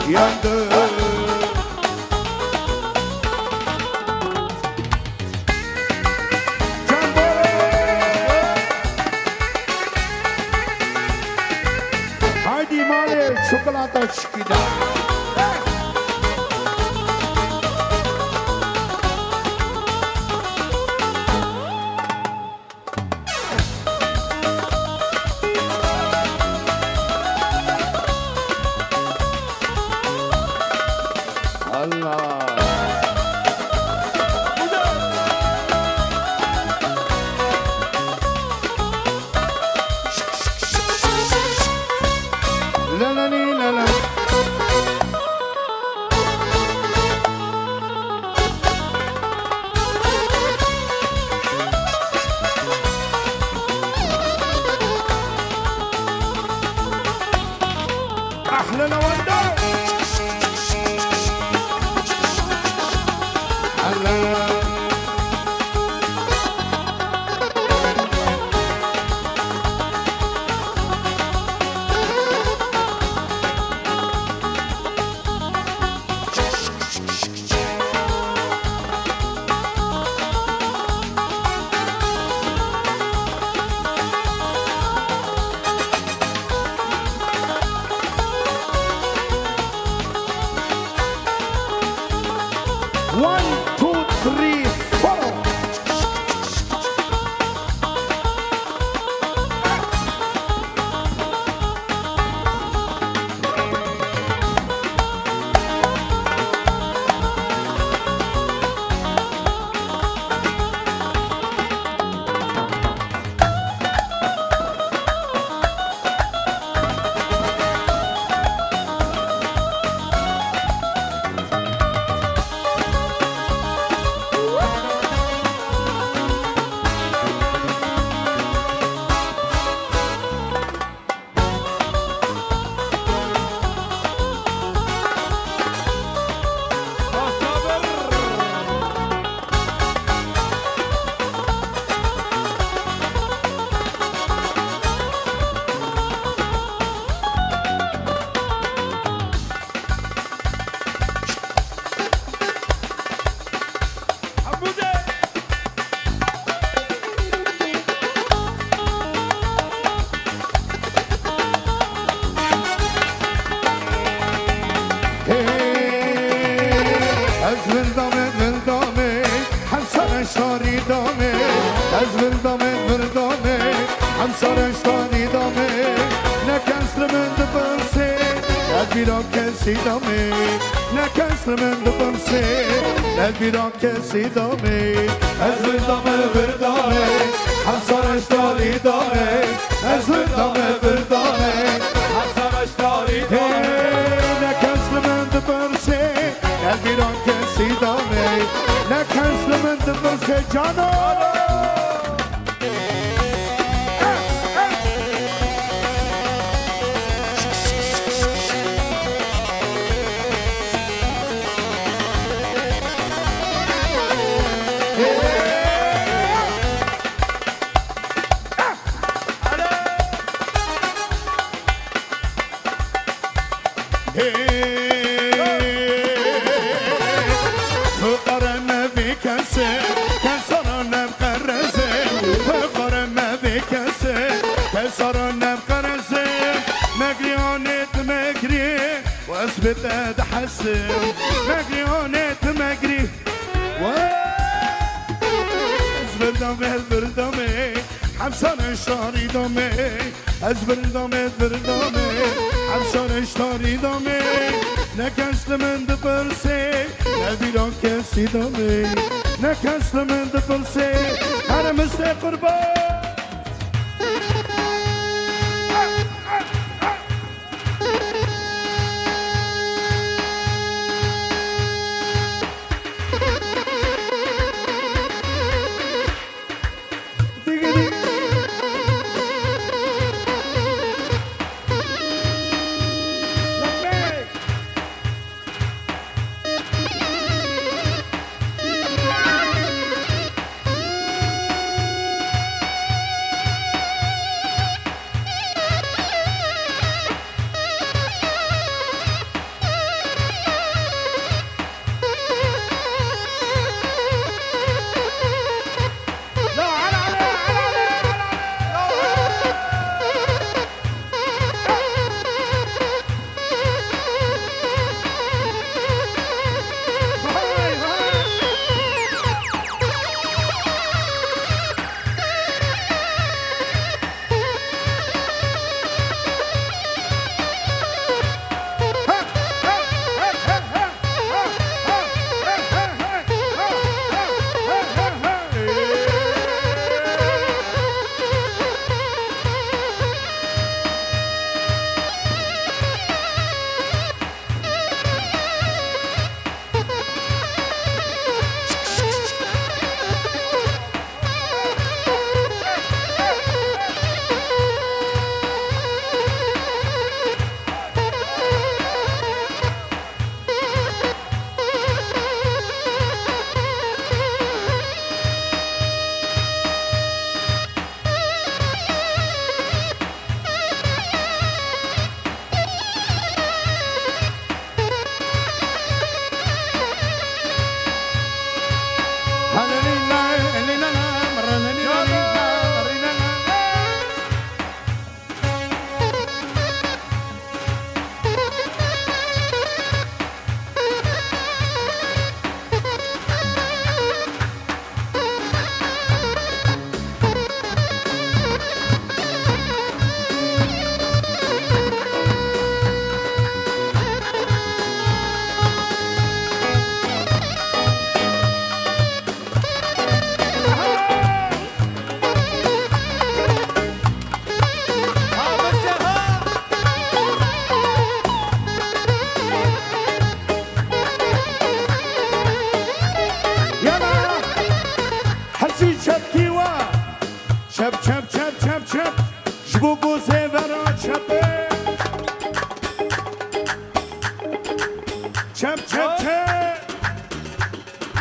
yandım. Haydi male çikolata çıkıyor. Allah. La la li, la la. أحلى لوندا. One, two, three, four.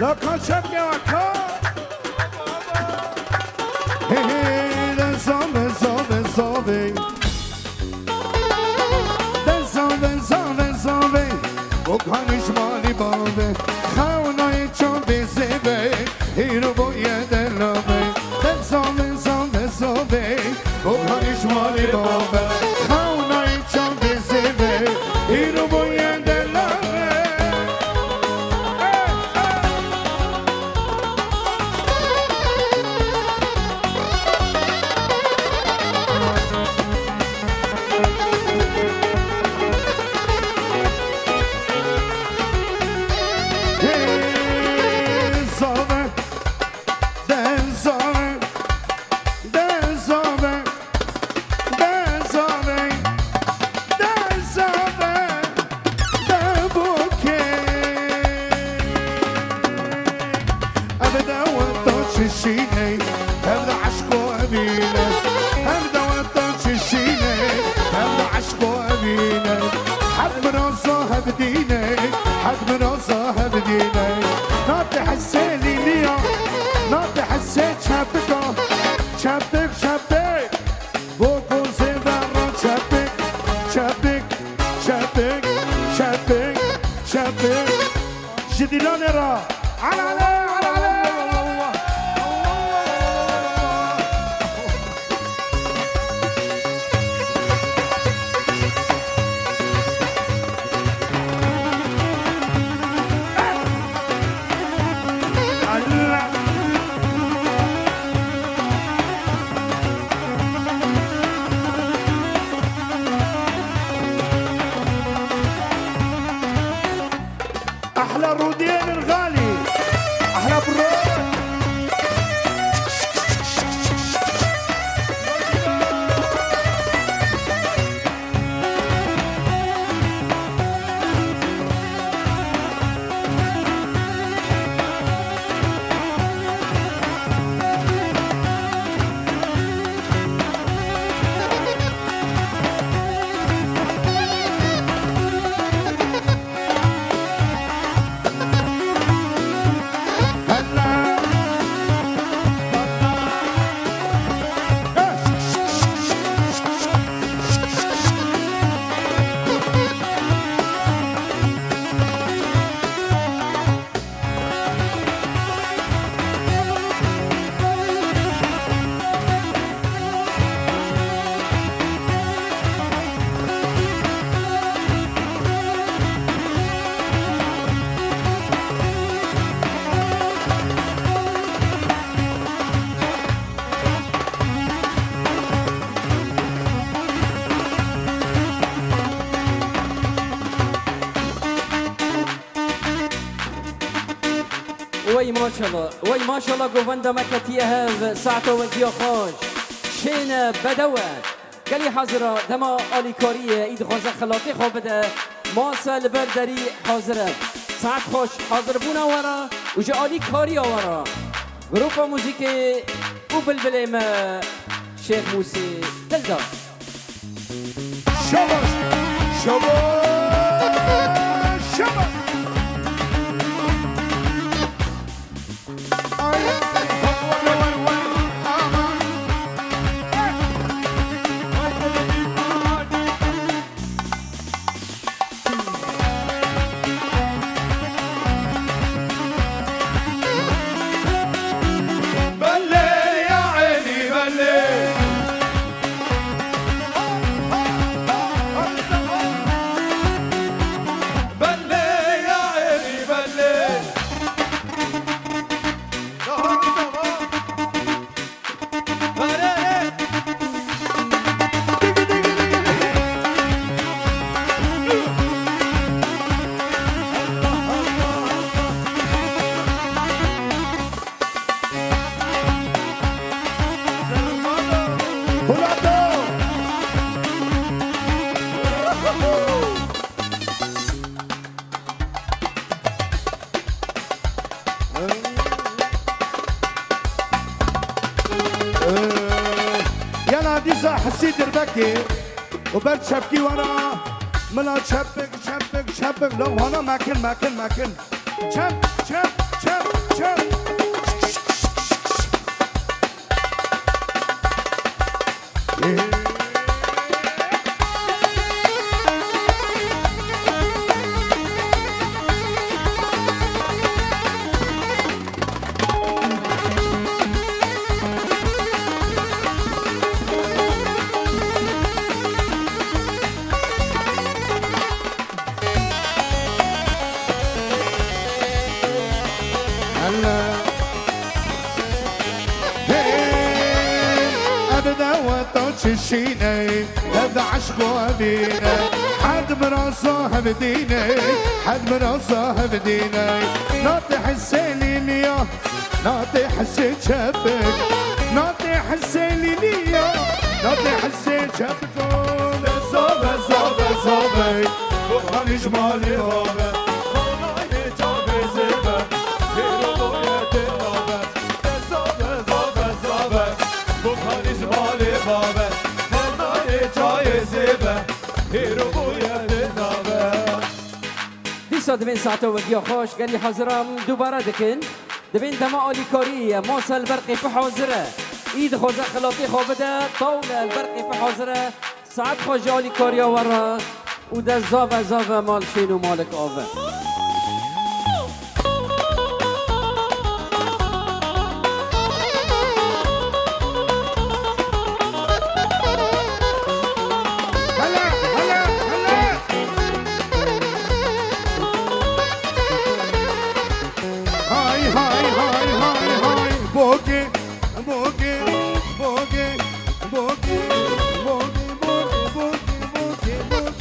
لا كان شبكة وكان دنسوبي صوبي صوبي دنسوبي صوبي صوبي وكان شمالي بابي خاوناي شوبي زيبي هيرو بويا دلوبي دنسوبي صوبي صوبي وكان شمالي بابي خاوناي شوبي زيبي هيرو بويا دلوبي احلى رودين الغالي احلى برود وای ماشاءالله وای ماشاءالله گووندا مکتیه هف ساعت و انتیا خوش شین بدوت گلی حاضره دما آلیکاریه اید خوزه خلاقی خواب بده ماسل بردری حاضره ساعت خوش حاضر بونا ورا و جا آلیکاری ورا گروپ موزیک او بلبلیم شیخ موسی دلدار شباش شباش شباش يلا حسيت دربكي وبرد شبكي ورا ملا شبك شبك شبك لو هنا ماكن Çöp, çöp, çöp, çöp. هلا أبدا وتوشيشيني هذا عشق وديني حد من صاحب ديني حد من صاحب ديني ناطي حسيني ليا ناطي حسين شبك ناطي حسيني ليا ناطي حسين شبك زوبة زوبة زوبة بخاني جمالي غابة خاناي جابي زبة هيرو بويا دلابة زوبة زوبة زوبة بخاني جمالي غابة خاناي جاي زبة هيرو بويا دلابة دیسا دبین ساعتا و گیا خوش گلی حاضرم دوباره دکن دبین دما آلی کاریه ماسا البرقی په حاضره اید خوزه خلاطی خوابده طول البرقی په حاضره ساعت خوش آلی کاریا ورا و ده زاوه زاوه مال شین و مالک آوه هلا هلا هلا هاي هاي هاي هاي هاي بوكي بوكي بوكي بوكي بوكي بوكي بوكي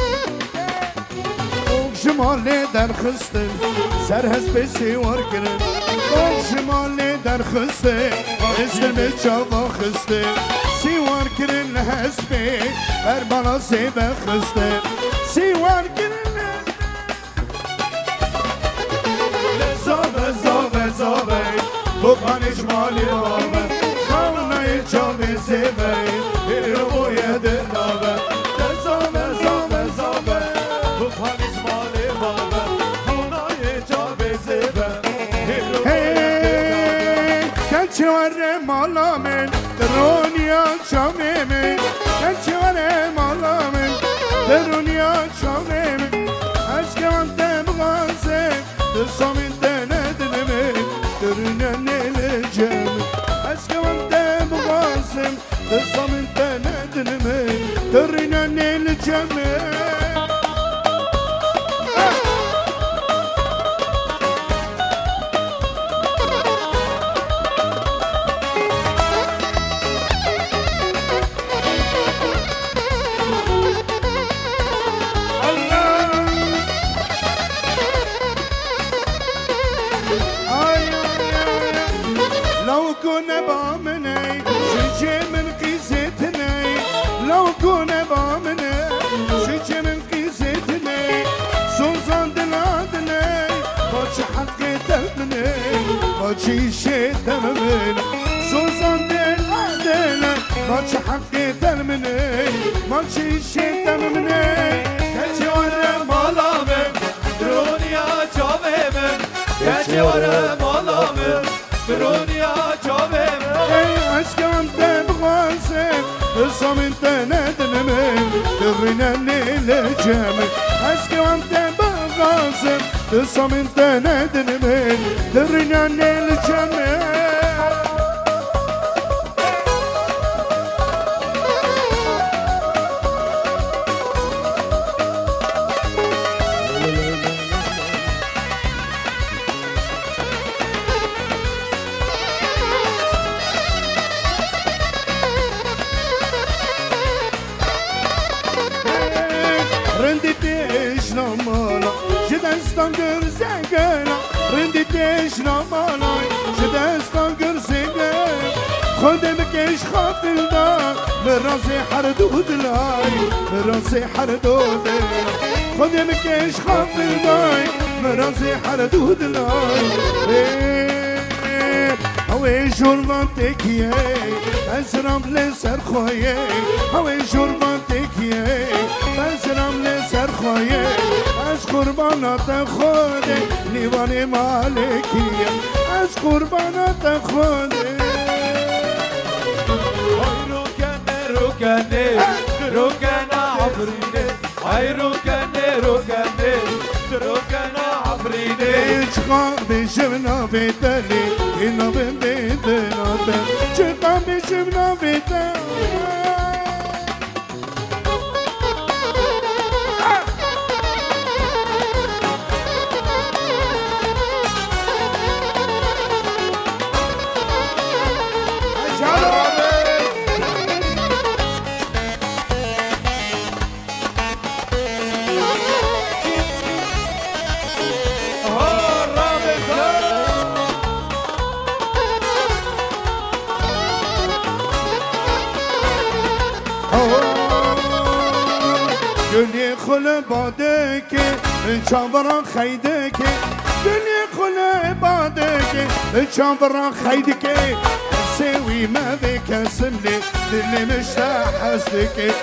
شمالي در خستن سر هست بسی ورکرن شمالي در خستن استر بچاوا خستن سی ورکرن هست بی بر بالا سی بخستن سی ورکرن زابه زابه زابه بخاني جمالي بابا خانه جامي زبه هيرو بويا دلابه زابه زابه زابه بخاني جمالي بابا خانه جامي زبه هيرو بويا كنچ ور مالا من درونيا جامي من كنچ ور مالا من درونيا جامي من عشق انت بغازه تصامين درنا الجامع عشق وانت بغاسم تصم انت ندلمي درنا الجامع لو كنا بامني سجي من قيزتني لو كنا بامني سجي من قيزتني سوزان دلادني باتش حقي تمني باتشي شي تمني سوزان دلادني باتش حقي تمني باتشي شي تمني كاتشي ورا مالامن درونيا جامن كاتشي ورا مالامن درونيا جامم عشقم تبغاسم تصم انت ندلمن درنا الجامع عشقم تبغاسم تصم انت ندلمن درنا الجامع رندتش نمالا جدستان گرزگنا رندتش نمالا جدستان گرزگنا خودم کش خاطر دار برازي حردود لاي برازي حردود خودم کش خاطر دار برازي حردود لاي هوي جربتك يا أزرم لسر خويه هوي جربتك يا أزرم لسر خويه عشق قربانات خود لیوان مالکی از قربانات خود روكني روكنا عفريني هاي روكنا عفريني چقا بشمنا بیتلی اینا بندینات چقا بشمنا بیتلی گلی خل باده که چاوران خیده که گلی خل باده که چاوران خیده که سوی ما بکسم لی دلی مشتاح هستك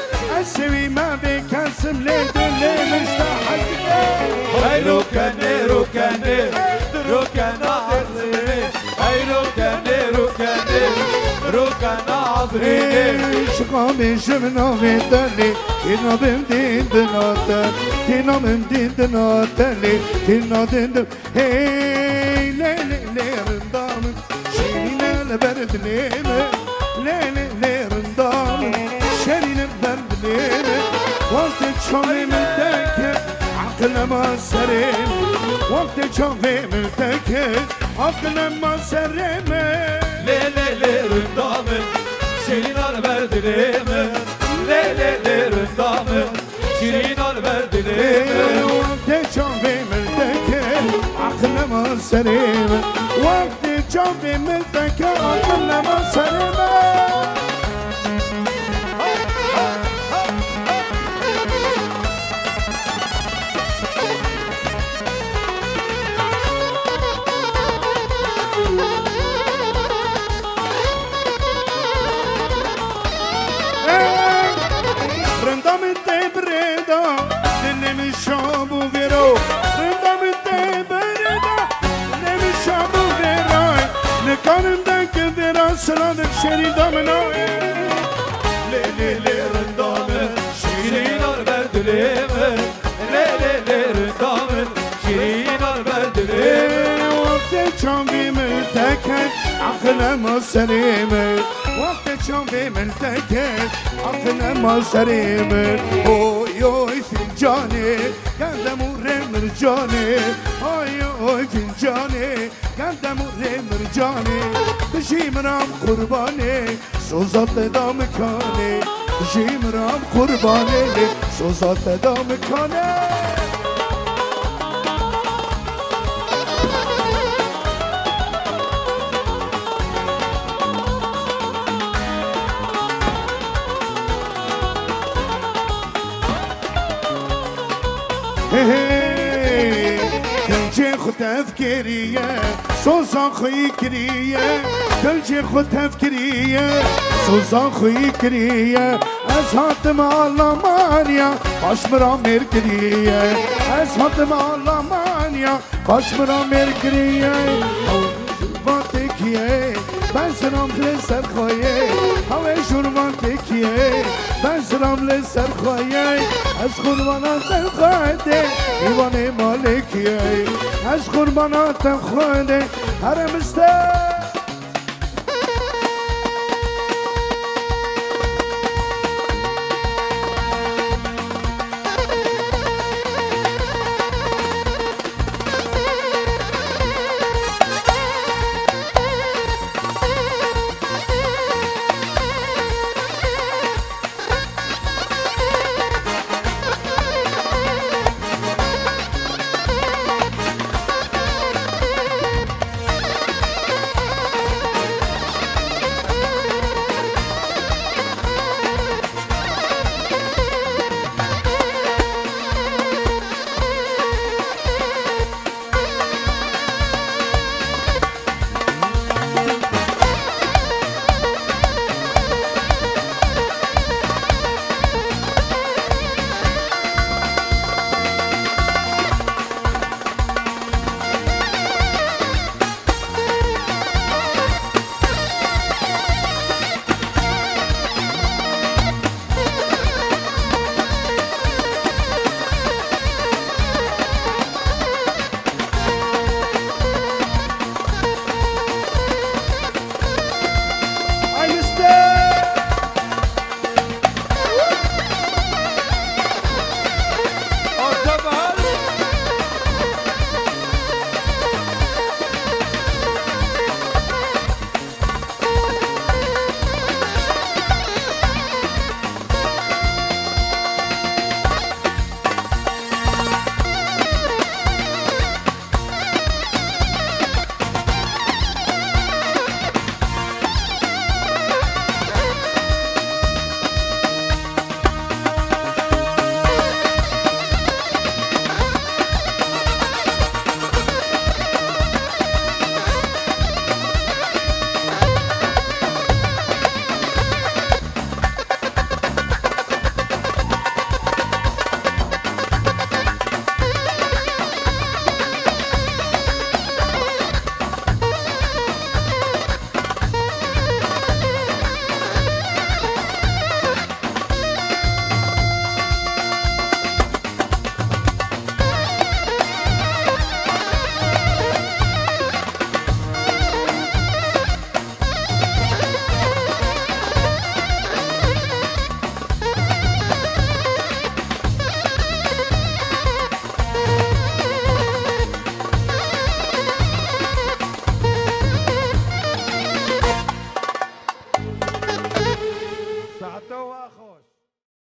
اسوي ما بكسم لي دلی مشتاح هستك هاي روكني روكنا عفريني هاي روكنا عفريني شقا بشمنا بيتلي تينا بمدين دناتا تينا بمدين دناتا لي تينا دن هي لي لي لي رندام شيرين البرد ليمه لي لي لي رندام شيرين البرد ليمه وقت تشوفي ملتك عقل ما سرين وقت تشوفي ملتك عقل ما سرين لي رندام شيرين البرد ليمه لي رندام شيرين البرد ليمه وقت تشوفي ملتك عقل ما سرين وقت تشوفي ملتك عقل ما سرين سلامك شيرين دامنا لي رندام شيرين البرد ليمه لي رندام شيرين البرد ليمه وقت شامي ملتكت عقل ما سليمه وقت شامي ملتكت عقل ما سليمه اوي اوي فنجاني قدم مرجاني اوي اوي فنجاني قدم مرجاني تجيمرام قرباني سوزات دامكاني تجيمرام قرباني سوزات دامكاني خود تفكيرية سوزان خوي كرية تلجي خود تفكيرية سوزان خوي كرية أزهات مع اللمانيا باشمرا ميركرية أزهات مع اللمانيا باشمرا ميركرية باتكيه بزرام لسر خويه هوای شورمان تکیه بزرام لسر خويه از قربانات خواهده ایوان مالکیه از قربانات خواهده هرم است